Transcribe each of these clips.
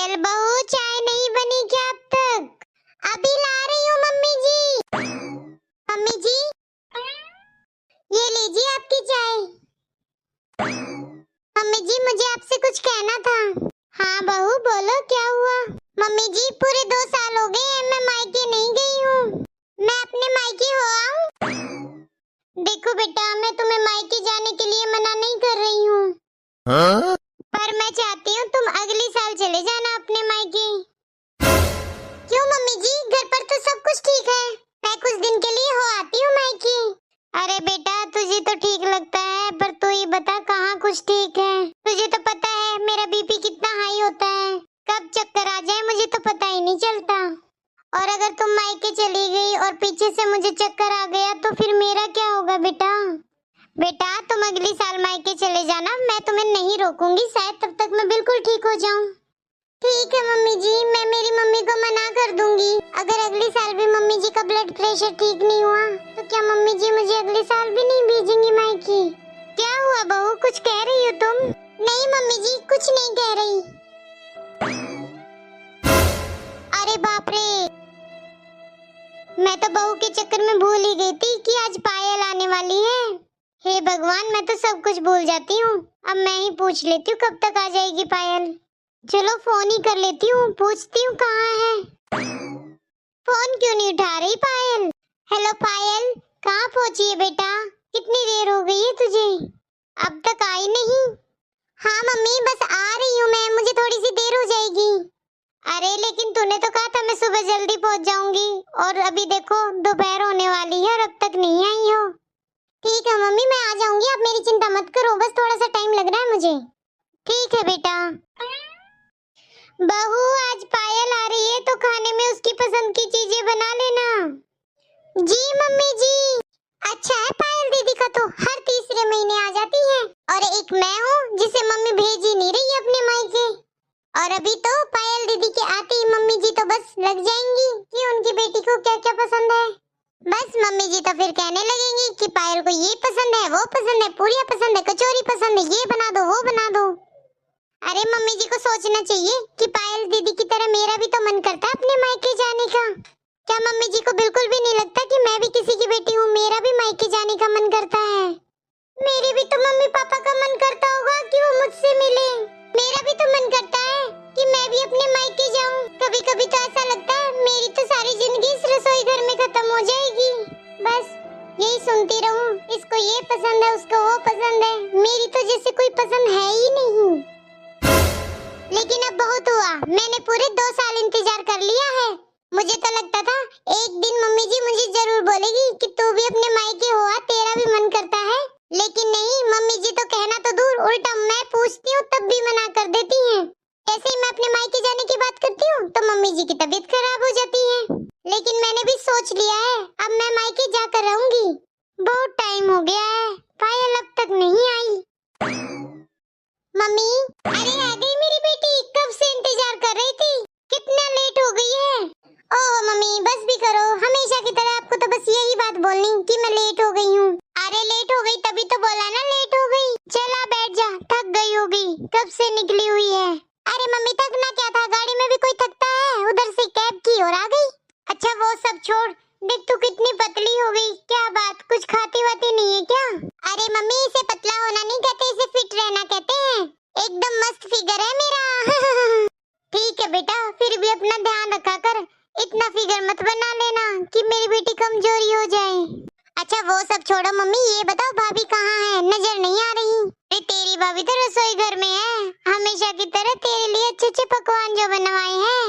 पायल बहू, चाय नहीं बनी क्या अब तक? अभी ला रही हूँ मम्मी जी। मम्मी जी, ये लीजिए आपकी चाय। मम्मी जी, मुझे आपसे कुछ कहना था। हाँ बहू बोलो, क्या हुआ? मम्मी जी, पूरे 2 साल हो गए हैं मैं मायके नहीं गई हूँ। मैं अपने मायके हो आऊँ? देखो बेटा, मैं तुम्हें मायके जाने के लिए मना नहीं कर रही हूँ। हाँ? पर मैं चाहती हूँ तुम अगले साल चले जाना अपने मायके। क्यों मम्मी जी, घर पर तो सब कुछ ठीक है। मैं कुछ दिन के लिए हो आती हूँ मायके। अरे बेटा, तुझे तो ठीक लगता है, पर तू ही बता कहाँ कुछ ठीक है। तुझे तो पता है मेरा बीपी कितना हाई होता है, कब चक्कर आ जाए मुझे तो पता ही नहीं चलता। और अगर तुम मायके चली गई और पीछे से मुझे चक्कर आ गया तो फिर मेरा क्या होगा बेटा? बेटा, तुम अगले साल मायके चले जाना, मैं तुम्हें नहीं रोकूंगी, शायद तब तक मैं बिल्कुल ठीक हो जाऊं। ठीक है मम्मी जी, मैं मेरी मम्मी को मना कर दूंगी। अगर अगले साल भी मम्मी जी का ब्लड प्रेशर ठीक नहीं हुआ तो क्या मम्मी जी मुझे अगले साल भी नहीं भेजेंगी मायके? क्या हुआ बहू, कुछ कह रही हो तुम? नहीं मम्मी जी, कुछ नहीं कह रही। अरे बाप रे, मैं तो बहू के चक्कर में भूल ही गई थी कि आज पायल आने वाली है। हे भगवान, मैं तो सब कुछ भूल जाती हूँ। अब मैं ही पूछ लेती हूँ कब तक आ जाएगी पायल। चलो फोन ही कर लेती हूँ, पूछती हूँ कहाँ है। फोन क्यों नहीं उठा रही पायल? हेलो पायल, कहाँ पहुँची है बेटा? कितनी देर हो गई है तुझे, अब तक आई नहीं? हाँ मम्मी, बस आ रही हूँ मैं, मुझे थोड़ी सी देर हो जाएगी। अरे लेकिन तूने तो कहा था मैं सुबह जल्दी पहुँच जाऊंगी, और अभी देखो दोपहर होने वाली है और अब तक नहीं आई हो। ठीक है मम्मी, मैं आ जाऊंगी, आप मेरी चिंता मत करो, बस थोड़ा सा टाइम लग रहा है मुझे। ठीक है बेटा। बहू, आज पायल आ रही है तो खाने में उसकी पसंद की चीजें बना लेना। जी मम्मी जी। अच्छा है, पायल दीदी का तो हर तीसरे महीने आ जाती है, और एक मैं हूँ जिसे मम्मी भेज ही नहीं रही अपने मायके। और अभी तो पायल दीदी के आते ही मम्मी जी तो बस लग जाएंगी कि उनकी बेटी को क्या क्या पसंद है। बस मम्मी जी तो फिर कहने लगेंगी कि पायल को ये पसंद है, वो पसंद है, पूरियां पसंद है, कचौरी पसंद है, ये बना दो, वो बना दो। अरे मम्मी जी को सोचना चाहिए कि पायल दीदी की तरह मेरा भी तो मन करता है अपने मायके जाने का। क्या मम्मी जी को बिल्कुल भी नहीं लगता कि मैं भी किसी की बेटी हूँ, मेरा भी मायके जाने का मन करता है? मेरे भी तो मम्मी पापा का मन करता होगा कि वो मुझसे मिले। मेरा भी तो मन करता है कि मैं भी अपने मायके जाऊं। कभी कभी तो ऐसा लगता है मेरी तो सारी जिंदगी इस रसोई घर में खत्म हो जाएगी, बस यही सुनती रहूं, इसको ये पसंद है, उसको वो पसंद है, मेरी तो जैसे कोई पसंद है ही नहीं। लेकिन अब बहुत हुआ, मैंने पूरे 2 साल इंतजार कर लिया है। मुझे तो लगता था एक दिन मम्मी जी मुझे जरूर बोलेगी कि तू भी अपने मायके हो आ, तेरा भी मन करता है। लेकिन नहीं, मम्मी जी तो कहना तो दूर, उल्टा मैं पूछती हूँ तब भी मना कर देती हैं। ऐसे ही मैं अपने मायके जाने की बात करती हूँ तो मम्मी जी की तबीयत खराब हो जाती है। लेकिन मैंने भी सोच लिया है, अब मैं मायके जाकर रहूंगी। बहुत टाइम हो गया है, पायल अब तक नहीं आई। मम्मी, अरे आ गई मेरी बेटी, कब से इंतजार कर रही थी, कितना लेट हो गई है। ओह मम्मी, बस भी करो, हमेशा की तरह आपको तो बस यही बात बोलनी कि मैं लेट हो गई हूँ। अरे लेट हो गई तभी तो बोला ना लेट हो गई। चला बैठ जा, थक गई होगी, कब से निकली हुई है। अरे मम्मी, थकना क्या था, गाड़ी में भी कोई थकता है, उधर से कैब की और आ गई। अच्छा वो सब छोड़, देख तू कितनी पतली हो गई, क्या बात, कुछ खाती वाती नहीं है क्या? अरे मम्मी, इसे पतला होना नहीं कहते, इसे फिट रहना कहते हैं। एकदम मस्त फिगर है मेरा। ठीक है बेटा, फिर भी अपना ध्यान रखा कर, इतना फिगर मत बना लेना कि मेरी बेटी कमजोरी हो जाए। अच्छा वो सब छोड़ो मम्मी, ये बताओ भाभी कहाँ है, नजर नहीं आ रही। अरे तेरी भाभी तो रसोई घर में है, हमेशा की तरह तेरे लिए अच्छे अच्छे पकवान जो बनवाए हैं,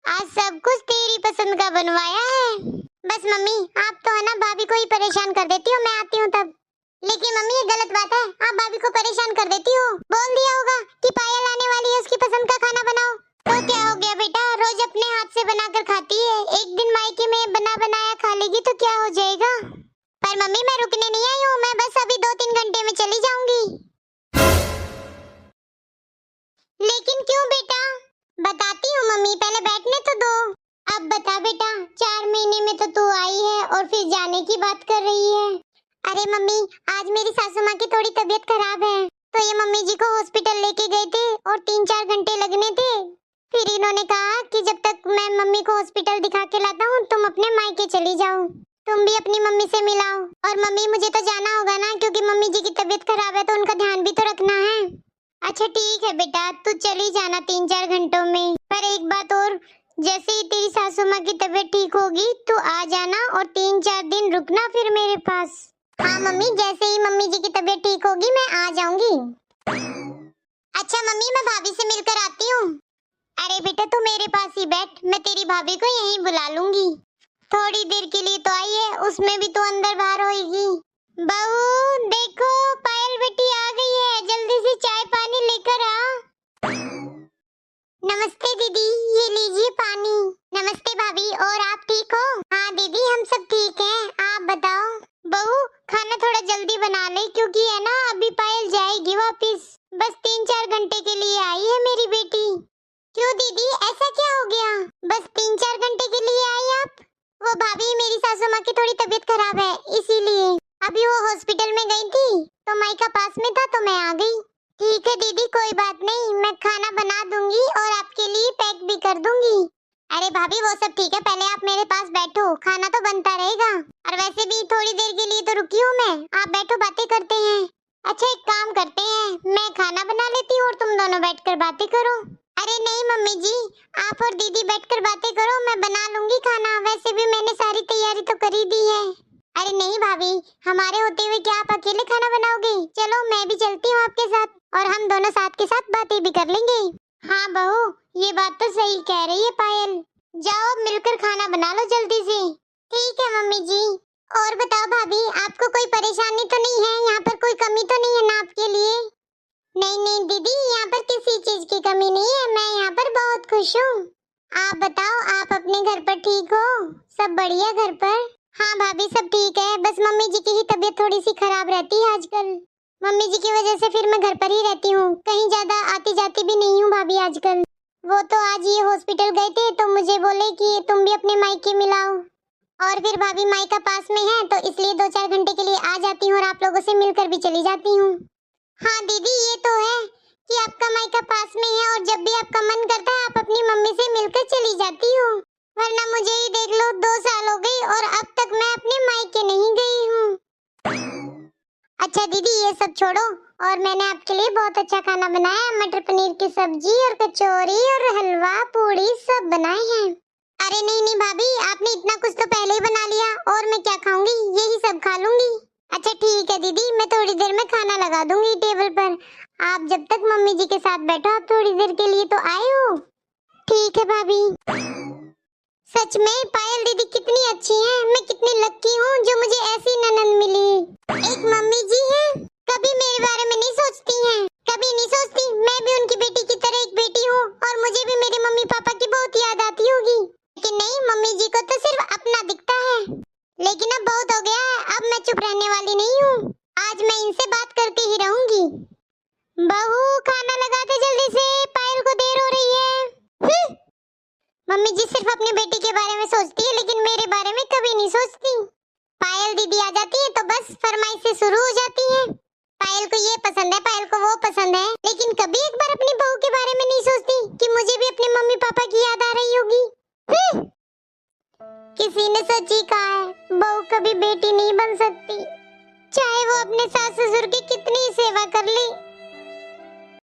आज सब कुछ तेरी पसंद का बनवाया है। बस मम्मी, आप तो है ना भाभी को ही परेशान कर देती हो, मैं आती हूँ तब। लेकिन मम्मी ये गलत बात है, आप भाभी को परेशान कर देती हो। बोल दिया होगा कि पायल आने वाली है, उसकी पसंद का खाना बनाओ। तो क्या हो गया बेटा, रोज अपने हाथ से बनाकर खाती है, एक दिन मायके में बना बनाया खा लेगी तो क्या हो जाएगा? पर मम्मी मैं रुकने नहीं आई हूँ, मैं बस अभी 2-3 घंटे में चली जाऊंगी। लेकिन क्यों बेटा? बताती हूँ मम्मी, पहले बैठने तो दो। अब बता बेटा, 4 महीने में तो तू आई है और फिर जाने की बात कर रही है। अरे मम्मी, आज मेरी सासू माँ की थोड़ी तबीयत खराब है, तो ये मम्मी जी को हॉस्पिटल लेके गए थे और 3-4 घंटे लगने थे, फिर इन्होंने कहा कि जब तक मैं मम्मी को हॉस्पिटल दिखा के लाता हूँ तुम अपने मायके चली जाओ, तुम भी अपनी मम्मी से मिलाओ। और मम्मी मुझे तो जाना होगा ना, क्योंकि मम्मी जी की तबीयत खराब है तो उनका ध्यान भी तो रखना है। अच्छा ठीक है बेटा, तू चली जाना 3-4 घंटों में। पर एक बात और, जैसे ही तेरी सासू माँ की तबीयत ठीक होगी तो आ जाना और 3-4 दिन रुकना फिर मेरे पास। हाँ मम्मी, जैसे ही मम्मी जी की तबीयत ठीक होगी मैं आ जाऊंगी। अच्छा मम्मी, मैं भाभी से मिलकर आती हूँ। अरे बेटा तू मेरे पास ही बैठ, मैं तेरी भाभी को यहीं बुला लूंगी। थोड़ी देर के लिए तो आई है, उसमें भी तो अंदर बाहर होगी। बहू देखो, पायल बेटी आ गई है, जल्दी से चाय पानी लेकर आ। नमस्ते दीदी, ये लीजिए पानी। नमस्ते भाभी, और आप ठीक हो? हाँ दीदी हम सब ठीक हैं, आप बताओ। बहू खाना थोड़ा जल्दी बना ले, क्योंकि है ना अभी पायल जाएगी वापिस। बस 3-4 घंटे के लिए आई है मेरी बेटी। क्यों दीदी ऐसा क्या हो गया? बस 3-4 घंटे के लिए आई आप? वो भाभी मेरी सासू माँ की थोड़ी तबीयत खराब है, इसीलिए। अभी वो हॉस्पिटल में गई थी तो मायका पास में था तो मैं आ गई। ठीक है दीदी कोई बात नहीं, मैं खाना बना दूंगी और आपके लिए पैक भी कर दूंगी। अरे भाभी वो सब ठीक है, पहले आप मेरे पास बैठो, खाना तो बनता रहेगा। और वैसे भी थोड़ी देर के लिए तो रुकी हूँ मैं, आप बैठो बातें करते हैं। अच्छा एक काम करते हैं, मैं खाना बना लेती हूँ और तुम दोनों बैठकर बातें करो। अरे नहीं मम्मी जी, आप और दीदी बैठकर बातें करो, मैं बना लूंगी खाना, वैसे भी मैंने सारी तैयारी तो कर ही दी है। अरे नहीं भाभी, हमारे होते हुए क्या आप अकेले खाना बनाओगे? चलो मैं भी चलती हूँ आपके साथ, और हम दोनों साथ के साथ बातें भी कर लेंगे। हाँ बहू, ये बात तो सही कह रही है पायल। जाओ अब मिलकर खाना बना लो जल्दी से। ठीक है मम्मी जी। और बताओ भाभी, आपको कोई परेशानी तो नहीं है? यहाँ पर कोई कमी तो नहीं है ना आपके लिए? नहीं नहीं दीदी, यहाँ पर किसी चीज की कमी नहीं है, मैं यहाँ पर बहुत खुश हूँ। आप बताओ, आप अपने घर पर ठीक हो? सब बढ़िया घर पर? हाँ भाभी सब ठीक है, बस मम्मी जी की ही तबीयत थोड़ी सी खराब रहती है आजकल। मम्मी जी की वजह से फिर मैं घर पर ही रहती हूँ, कहीं ज्यादा आती जाती भी नहीं हूँ भाभी आजकल। वो तो आज ये हॉस्पिटल गए थे तो मुझे बोले कि तुम भी अपने मायके मिलाओ, और फिर भाभी मायका पास में है तो इसलिए 2-4 घंटे के लिए आ जाती हूँ और आप लोगों से मिलकर भी चली जाती हूँ। हाँ दीदी ये तो है कि आपका मायका पास में है और जब भी आपका मन करता है आप अपनी मम्मी से मिलकर चली जाती हो, वरना मुझे ही देख लो 2 साल हो गई और अब तक मैं अपने मायके नहीं गई हूँ। अच्छा दीदी ये सब छोड़ो, और मैंने आपके लिए बहुत अच्छा खाना बनाया है, मटर पनीर की सब्जी और कचौरी और हलवा पूड़ी सब बनाए हैं। अरे नहीं नहीं भाभी, आपने इतना कुछ तो पहले ही बना लिया, और मैं क्या खाऊंगी, यही सब खा लूंगी। अच्छा ठीक है दीदी, मैं थोड़ी देर में खाना लगा दूंगी टेबल पर, आप जब तक मम्मी जी के साथ बैठो, आप थोड़ी देर के लिए तो आए हो। ठीक है भाभी। सच में पायल दीदी कितनी अच्छी हैं, मैं कितनी लकी हूँ जो मुझे ऐसी ननद मिली। एक मम्मी जी हैं, कभी मेरे बारे में नहीं सोचती हैं, कभी नहीं सोचती मैं भी उनकी बेटी की तरह एक बेटी हूँ और मुझे भी मेरे मम्मी पापा की बहुत याद आती होगी। लेकिन नहीं, मम्मी जी को तो सिर्फ अपना दिखता है। लेकिन अब बहुत हो गया है, अब मैं चुप रहने वाली नहीं हूँ, आज मैं इनसे बात करके ही रहूंगी। बहू खाना लगा दे जल्दी से, पायल को देर हो रही है। मम्मी जी सिर्फ अपनी बेटी के बारे में सोचती है, लेकिन मेरे बारे में कभी नहीं सोचती। पायल दीदी आ जाती है तो बस फरमाइश से शुरू हो जाती है, पायल को ये पसंद है, पायल को वो पसंद है, लेकिन कभी एक बार अपनी बहू के बारे में नहीं सोचती कि मुझे भी अपने मम्मी पापा की याद आ रही होगी। किसी ने सच ही कहा है, बहू कभी बेटी नहीं बन सकती, चाहे वो अपने सास ससुर की कितनी सेवा कर ले।